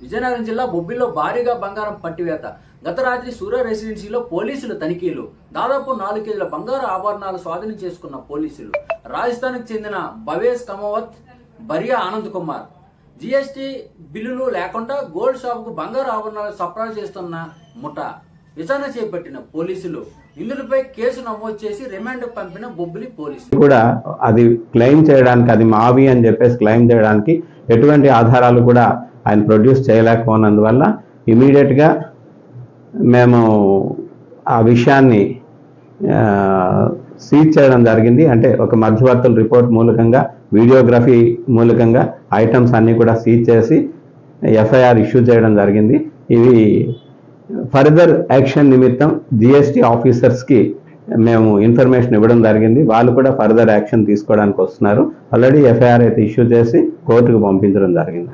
విజయనగరం జిల్లా బొబ్బిల్లో భారీగా బంగారం పట్టివేత. గత రాత్రి సూర్య రెసిడెన్సీలో పోలీసులు తనిఖీలు. దాదాపు 4 కేజీల బంగారు ఆభరణాలు స్వాధీనం చేసుకున్న పోలీసులు. రాజస్థాన్కి చెందిన భవేష్ కమవత్, బరియా ఆనంద్ కుమార్ జీఎస్టీ బిల్లులు లేకుండా గోల్డ్ షాప్కు బంగారు ఆభరణాలు సరఫరా చేస్తున్న ముఠా విచారణ చేపట్టిన పోలీసులు నిందితులపై కేసు నమోదు చేసి రిమాండ్ పంపిన బొబ్బిలి పోలీసులు. కూడా అది క్లెయిమ్ చేయడానికి, అది మావి అని చెప్పేసి క్లెయిమ్ చేయడానికి ఎటువంటి ఆధారాలు కూడా ఆయన ప్రొడ్యూస్ చేయలేకపోయినందువల్ల ఇమీడియట్గా మేము ఆ విషయాన్ని సీజ్ చేయడం జరిగింది. అంటే ఒక మధ్యవర్తుల రిపోర్ట్ మూలకంగా, వీడియోగ్రఫీ మూలకంగా ఐటమ్స్ అన్నీ కూడా సీజ్ చేసి ఎఫ్ఐఆర్ ఇష్యూ చేయడం జరిగింది. ఇవి ఫర్దర్ యాక్షన్ నిమిత్తం జిఎస్టీ ఆఫీసర్స్కి మేము ఇన్ఫర్మేషన్ ఇవ్వడం జరిగింది. వాళ్ళు కూడా ఫర్దర్ యాక్షన్ తీసుకోవడానికి వస్తున్నారు. ఆల్రెడీ ఎఫ్ఐఆర్ అయితే ఇష్యూ చేసి కోర్టుకు పంపించడం జరిగింది.